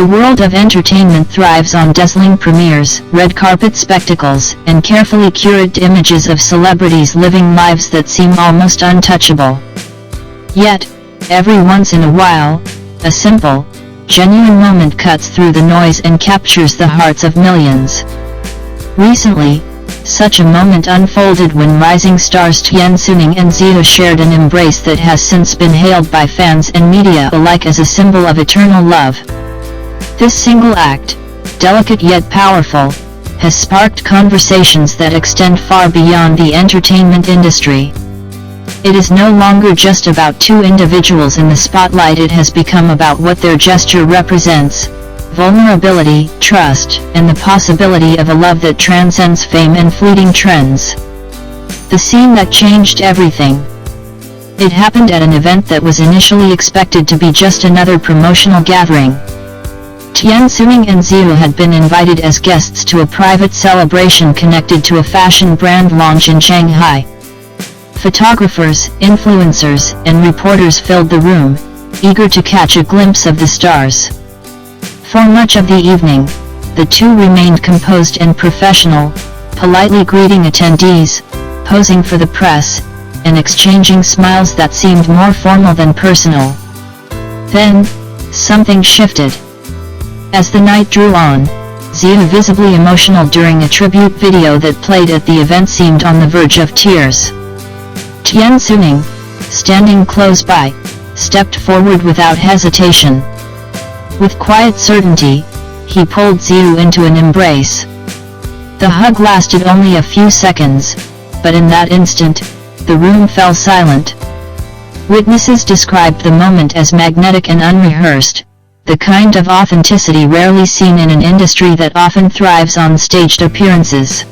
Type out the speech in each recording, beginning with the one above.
The world of entertainment thrives on dazzling premieres, red carpet spectacles, and carefully curated images of celebrities living lives that seem almost untouchable. Yet, every once in a while, a simple, genuine moment cuts through the noise and captures the hearts of millions. Recently, such a moment unfolded when rising stars Tian Xuning and Ziyu shared an embrace that has since been hailed by fans and media alike as a symbol of eternal love. This single act, delicate yet powerful, has sparked conversations that extend far beyond the entertainment industry. It is no longer just about two individuals in the spotlight, it has become about what their gesture represents: vulnerability, trust, and the possibility of a love that transcends fame and fleeting trends. The scene that changed everything. It happened at an event that was initially expected to be just another promotional gathering. Tian Xuning and Ziyu had been invited as guests to a private celebration connected to a fashion brand launch in Shanghai. Photographers, influencers, and reporters filled the room, eager to catch a glimpse of the stars. For much of the evening, the two remained composed and professional, politely greeting attendees, posing for the press, and exchanging smiles that seemed more formal than personal. Then, something shifted. As the night drew on, Ziyu, visibly emotional during a tribute video that played at the event, seemed on the verge of tears. Tian Xuning, standing close by, stepped forward without hesitation. With quiet certainty, he pulled Ziyu into an embrace. The hug lasted only a few seconds, but in that instant, the room fell silent. Witnesses described the moment as magnetic and unrehearsed, the kind of authenticity rarely seen in an industry that often thrives on staged appearances.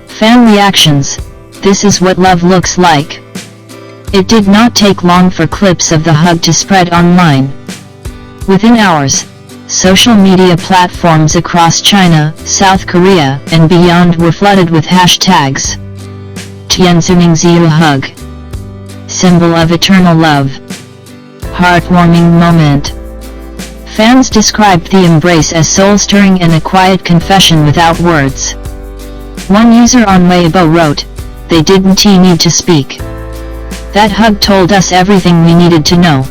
Fan reactions: "This is what love looks like." It did not take long for clips of the hug to spread online. Within hours, social media platforms across China, South Korea, and beyond were flooded with hashtags. Tian Xuning Ziyu hug. Symbol of eternal love. Heartwarming moment. Fans described the embrace as soul-stirring and a quiet confession without words. One user on Weibo wrote, "They didn't need to speak. That hug told us everything we needed to know."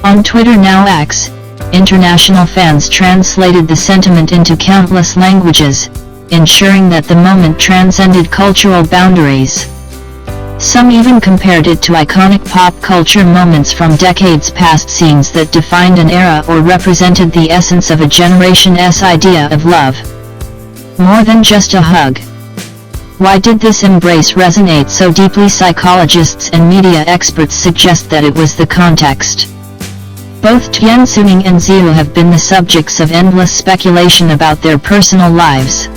On Twitter, now X, international fans translated the sentiment into countless languages, ensuring that the moment transcended cultural boundaries. Some even compared it to iconic pop culture moments from decades past, scenes that defined an era or represented the essence of a generation's idea of love. More than just a hug. Why did this embrace resonate so deeply? Psychologists and media experts suggest that it was the context. Both Tian Xuning and Ziyu have been the subjects of endless speculation about their personal lives.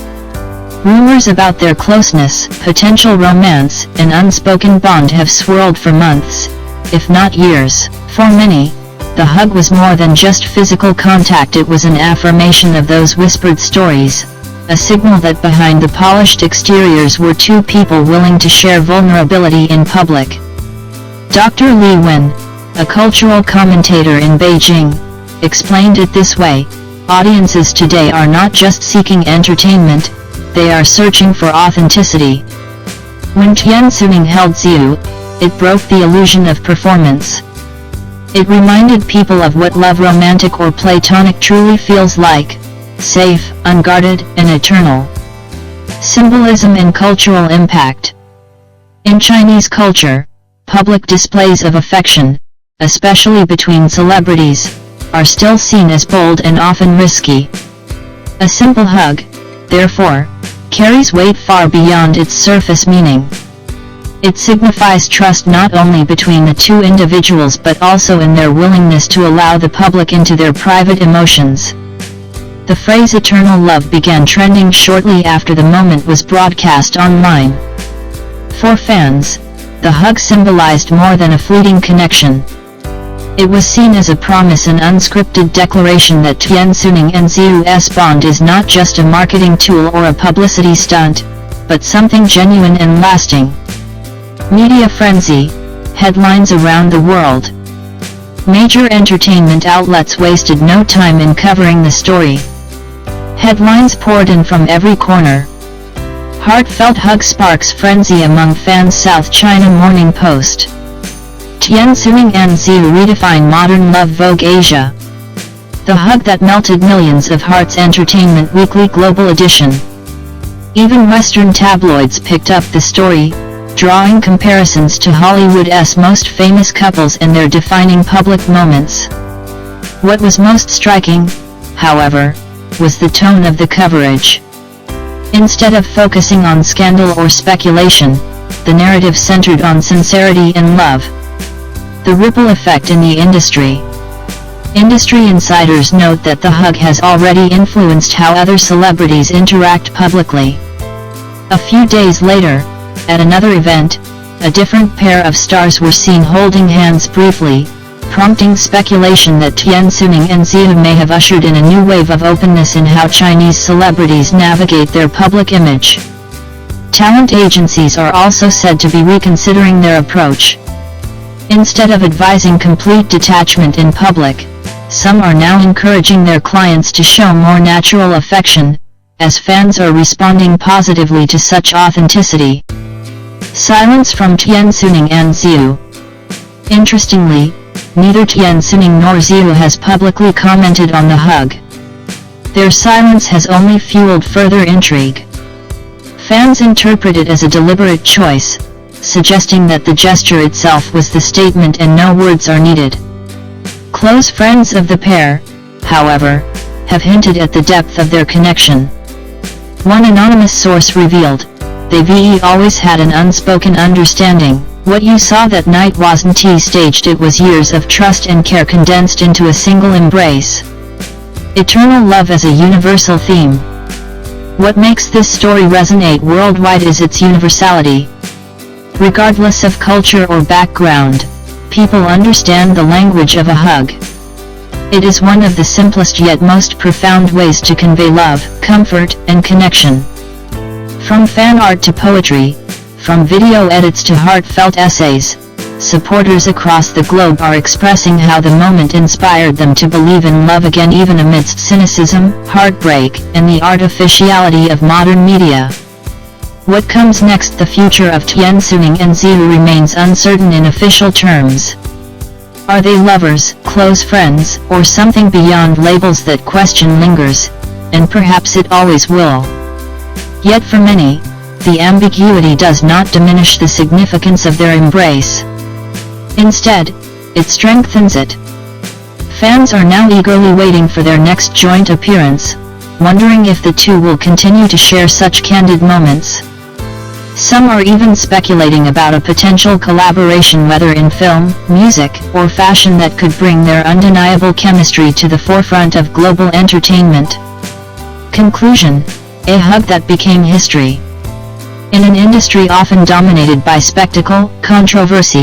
Rumors about their closeness, potential romance, and unspoken bond have swirled for months, if not years. For many, the hug was more than just physical contact, it was an affirmation of those whispered stories, a signal that behind the polished exteriors were two people willing to share vulnerability in public. Dr. Li Wen, a cultural commentator in Beijing, explained it this way: "Audiences today are not just seeking entertainment, they are searching for authenticity." When Tian Xuning held Ziyu, it broke the illusion of performance. It reminded people of what love, romantic or platonic, truly feels like: safe, unguarded, and eternal. Symbolism and cultural impact. In Chinese culture, public displays of affection, especially between celebrities, are still seen as bold and often risky. A simple hug, therefore, carries weight far beyond its surface meaning. It signifies trust not only between the two individuals but also in their willingness to allow the public into their private emotions. The phrase eternal love began trending shortly after the moment was broadcast online. For fans, the hug symbolized more than a fleeting connection. It was seen as a promise, an unscripted declaration that Tian Xuning and Ziyu's bond is not just a marketing tool or a publicity stunt, but something genuine and lasting. Media frenzy. Headlines around the world. Major entertainment outlets wasted no time in covering the story. Headlines poured in from every corner. Heartfelt hug sparks frenzy among fans. South China Morning Post. Tian Xuning and Ziyu redefine modern love. Vogue Asia. The hug that melted millions of hearts. Entertainment Weekly Global Edition. Even Western tabloids picked up the story, drawing comparisons to Hollywood's most famous couples and their defining public moments. What was most striking, however, was the tone of the coverage. Instead of focusing on scandal or speculation, the narrative centered on sincerity and love. The ripple effect in the industry. Industry insiders note that the hug has already influenced how other celebrities interact publicly. A few days later, at another event, a different pair of stars were seen holding hands briefly, prompting speculation that Tian Xuning and Ziyu may have ushered in a new wave of openness in how Chinese celebrities navigate their public image. Talent agencies are also said to be reconsidering their approach. Instead of advising complete detachment in public, some are now encouraging their clients to show more natural affection, as fans are responding positively to such authenticity. Silence from Tian Xuning and Ziyu. Interestingly, neither Tian Xuning nor Ziyu has publicly commented on the hug. Their silence has only fueled further intrigue. Fans interpret it as a deliberate choice, suggesting that the gesture itself was the statement and no words are needed. Close friends of the pair, however, have hinted at the depth of their connection. One anonymous source revealed, "They've always had an unspoken understanding. What you saw that night wasn't staged, it was years of trust and care condensed into a single embrace." Eternal love as a universal theme. What makes this story resonate worldwide is its universality. Regardless of culture or background, people understand the language of a hug. It is one of the simplest yet most profound ways to convey love, comfort, and connection. From fan art to poetry, from video edits to heartfelt essays, supporters across the globe are expressing how the moment inspired them to believe in love again, even amidst cynicism, heartbreak, and the artificiality of modern media. What comes next? The future of Tian Xuning and Ziyu remains uncertain in official terms. Are they lovers, close friends, or something beyond? Labels that question lingers, and perhaps it always will. Yet for many, the ambiguity does not diminish the significance of their embrace. Instead, it strengthens it. Fans are now eagerly waiting for their next joint appearance, wondering if the two will continue to share such candid moments. Some are even speculating about a potential collaboration, whether in film, music, or fashion, that could bring their undeniable chemistry to the forefront of global entertainment. Conclusion: a hug that became history. In an industry often dominated by spectacle, controversy,